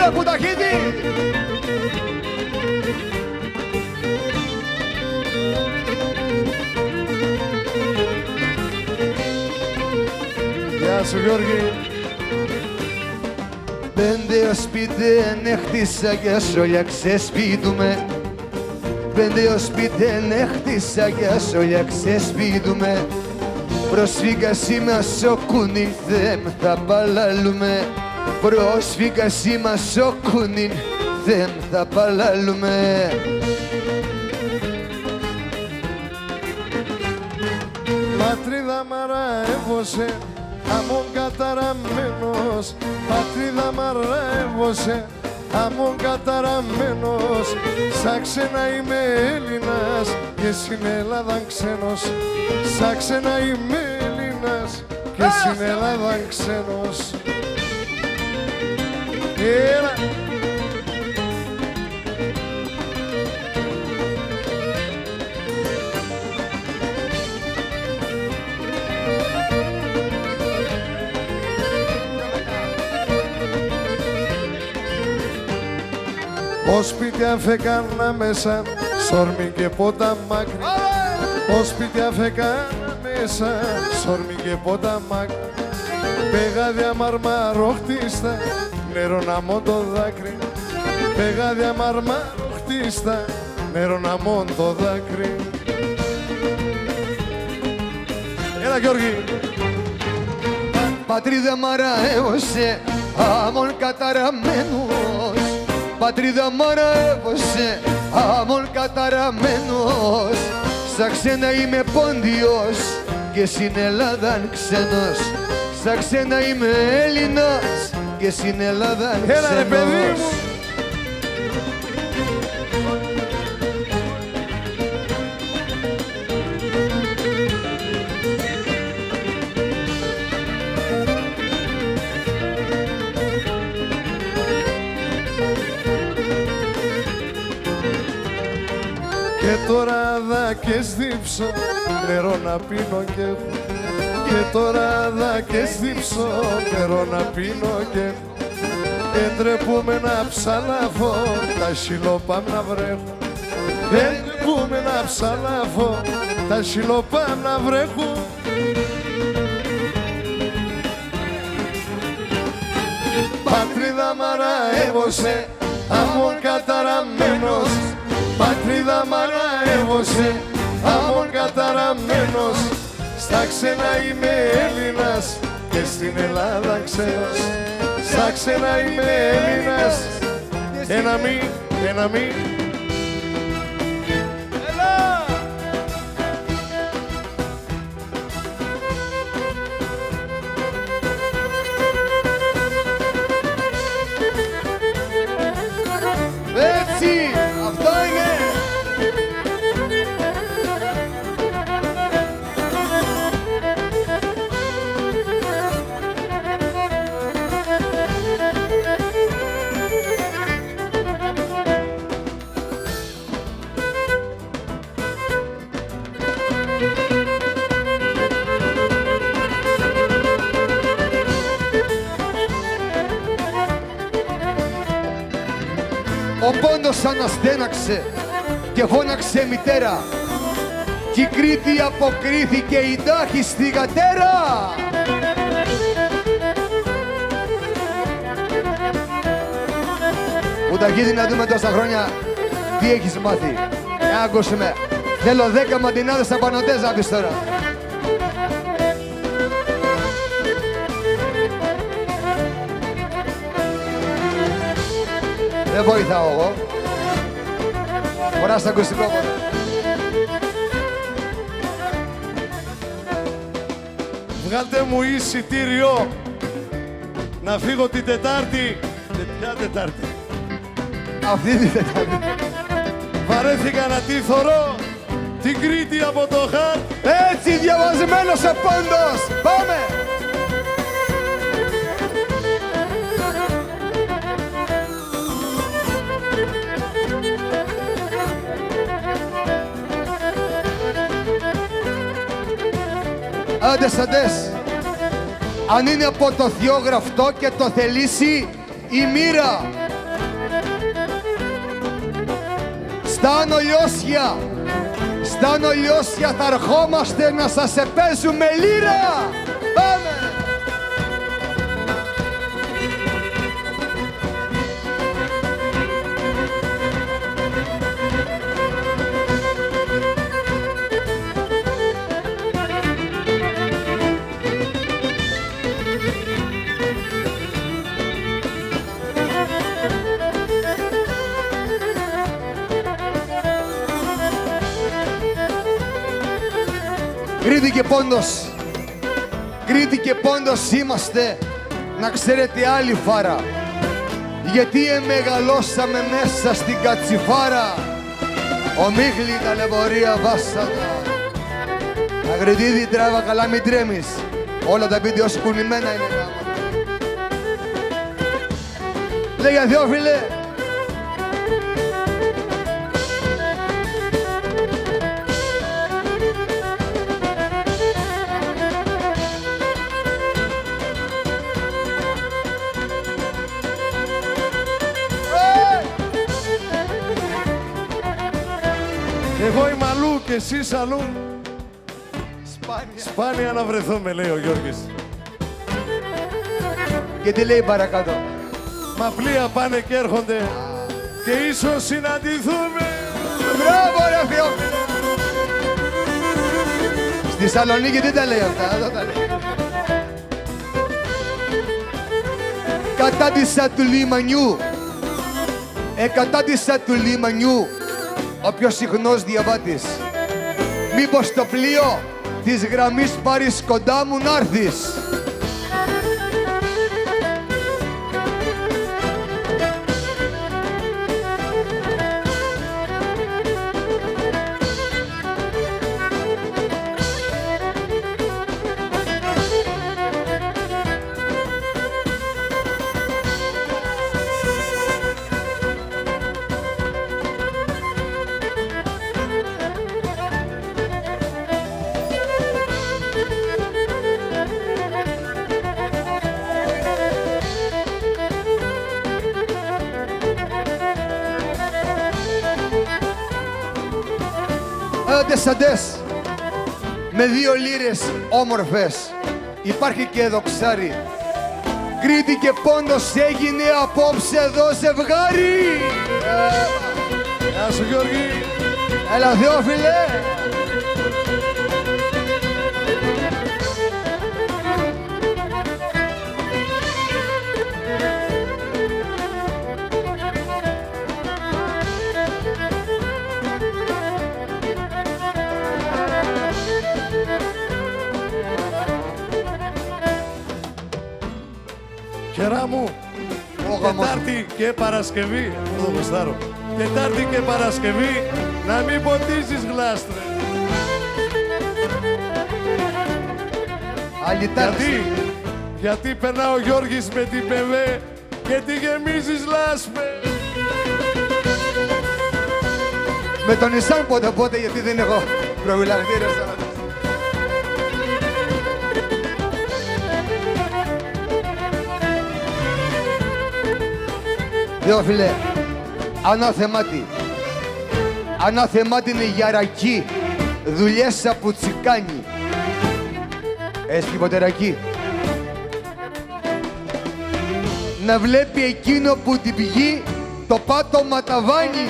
Έλα Πουταχίδη! Γεια σου Γιώργη. 5 ως 5 χτίσα και σόλια ξεσπίδουμε. 5 ως 5 χτίσα και σόλια ξεσπίδουμε. Πρόσφυγα σήμα σο κούνιν δεν θα παλάλουμε. Πρόσφυγα σήμα σο κούνιν δεν θα παλάλουμε. Πατρίδα μαραεύωσε, αμόν καταραμένος. Πατρίδα μαραεύωσε, αμόν καταραμένος. Σαν ξένα είμαι Έλληνας και στην Ελλάδα ξένος. Σαν ξένα είμαι Έλληνας και στην Ελλάδα ξένος. Έλα! Ως σπίτια φεκάνα μέσα, σόρμη και πότα μάκρυ. Ως σπίτια φεκάνα μέσα, σόρμη και πότα μάκρυ. Πεγάδια μαρμαροχτίστα, νερό να μόν το δάκρυ. Πεγάδια μαρμαροχτίστα, νερό να μόν το δάκρυ. Έλα Γιώργη! Πατρίδα μαραεύωσε, αμόν καταραμένος. Πατρίδα μαραεύωσε, αμόν καταραμένος. Σαν ξένα είμαι Πόντιος και στην Ελλάδα ξένος. Σαν ξένα είμαι Έλληνας και στην Ελλάδα ξένος. Έλα ρε παιδί μου! Και τώρα δάκες δίψω, νερό να πίνω κι έχω. Και τώρα δάκες δίψω, νερό να πίνω κι έχω. Εντρέπουμε να ψαλάβω, τα σιλόπαμ να βρέχω. Εντρέπουμε να ψαλάβω, τα σιλόπαμ να βρέχω. Πατρίδα μαραεύωσε, αμόν καταραμένος. Πατρίδα μαραεύωσε, αμόν καταραμένος. Στα ξένα είμαι Έλληνας και στην Ελλάδα ξένος. Στα ξένα είμαι Έλληνας, ένα μη, ένα μη. Έλα! Έτσι, αυτό είναι! Ο πόντος αναστέναξε και φώναξε μητέρα κι η Κρήτη αποκρίθηκε η τάχη στη γατέρα. Πουταχίδη, να δούμε τόσα χρόνια τι έχεις μάθει. Άκουσε, θέλω 10 μαντινάδες απανωτές να πεις τώρα. Δεν βοηθάω εγώ. Φοράς τα ακουστικό μόνο. Βγάλτε μου εισιτήριο να φύγω την Τετάρτη. Ποια Τετάρτη? Αυτή τη Τετάρτη. Βαρέθηκα να τη θωρώ την Κρήτη από το χάρτη. Έτσι, διαβασμένος ο πόντος. Πάμε! Άντες, άντες. Αν είναι από το Θεό γραφτό και το θελήσει η μοίρα, Στάνο Λιώσια, Στάνο Λιώσια, θα ερχόμαστε να σας επέζουμε λύρα. Πάμε! Κρήτη και Πόντος, Κρήτη και Πόντος είμαστε, να ξέρετε άλλη φάρα. Γιατί μεγαλώσαμε μέσα στην Κατσιφάρα. Ο Μίχλη ταλαιπωρία βάσανα. Αγριτίδη τράβα καλά μην τρέμεις. Όλα τα βίντεο σου κουνημένα είναι γάμα. Λέγε Θεόφιλε. Εγώ είμαι αλλού και εσείς αλλού. Σπάνια. Σπάνια να βρεθούμε, λέει ο Γιώργης. Και τι λέει παρακάτω. Μα πλοία πάνε και έρχονται και ίσως συναντηθούμε. Μπράβο ρε Θεόφιλε. Στη Θεσσαλονίκη δεν τα λέει αυτά, εδώ τα λέει. Κατάντησα του λιμανιού. Κατάντησα του λιμανιού. Ο πιο συχνός διαβάτης. Μήπως το πλοίο της γραμμής πάρεις κοντά μου να έρθεις. Τεσσαντές με 2 λίρες όμορφες. Υπάρχει και δοξάρι. Κρήτη και Πόντος έγινε απόψε εδώ ζευγάρι. Γεια σου Γιώργη. Έλα Θεόφιλε. Χερά μου, Τετάρτη και Παρασκευή, αυτό το γουστάρω. Τετάρτη και Παρασκευή, να μην ποτίζεις γλάστρες. Γιατί περνά ο Γιώργης με την ΠΕΒΕ και τη γεμίζεις λάσπες. Με τον Ισάν πότε, γιατί δεν έχω προβιλαχτήρες. Θεόφιλε, ανάθεμάτη. Ανάθεμάτη είναι γιαρακή. Δουλειές από τσικάνι. Έσχει ποτέ ρακί. Να βλέπει εκείνο που την πηγεί το πάτωμα ταβάνι.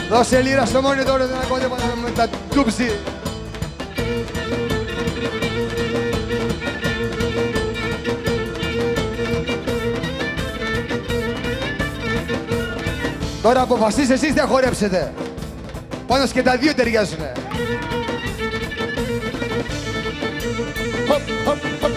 Δώσε λίρα στο monitor, δεν ακούτε πάντα με τα τούψη. Τώρα αποφασίστε εσείς τι θα χορέψετε. Πάνω και τα δύο ταιριάζουνε. Χοπ, χοπ, χοπ.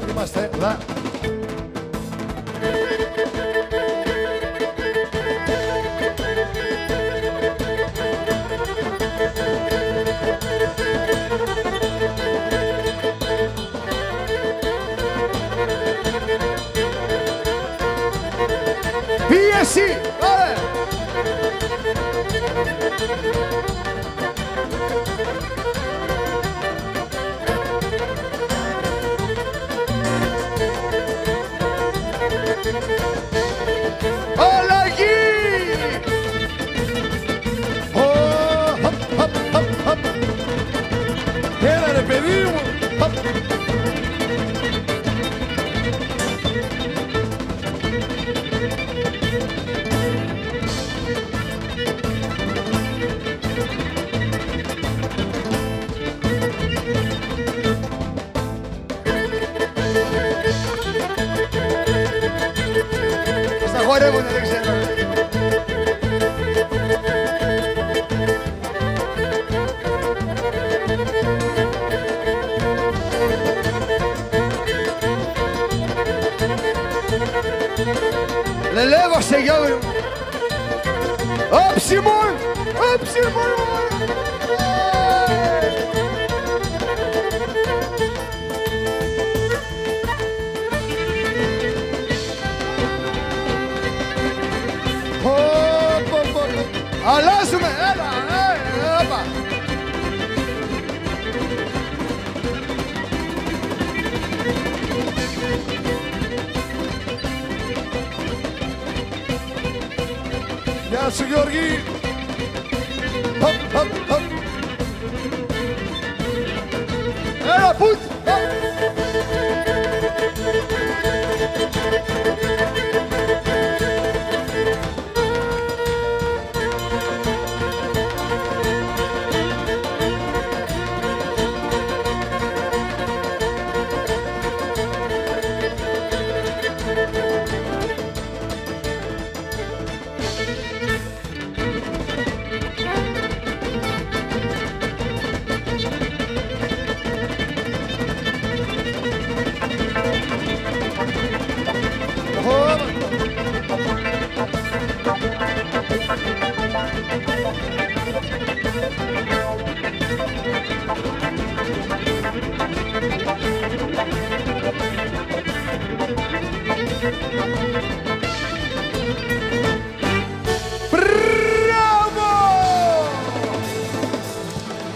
Είμαστε εδώ. Πίεση! Ωραία! Αλλαγή! Χοπ, χοπ, χοπ, χοπ. Έλα ρε παιδί μου. Χοπ. Στα χορεύουνε, δεν ξέρω. Λελεύωσε γιώργο μου. Όψιμον! Όψιμον! Χοπ, χοπ, χοπ. Αλλάζουμε! Έλα! Όπα! Γεια σου Γιώργη. Χοπ, χοπ, χοπ. Έλα, πουτ!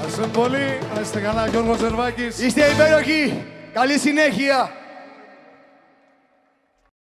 Ευχαριστούμε πολύ. Να είστε καλά, Γιώργος Ζερβάκης. Είστε υπέροχοι! Καλή συνέχεια!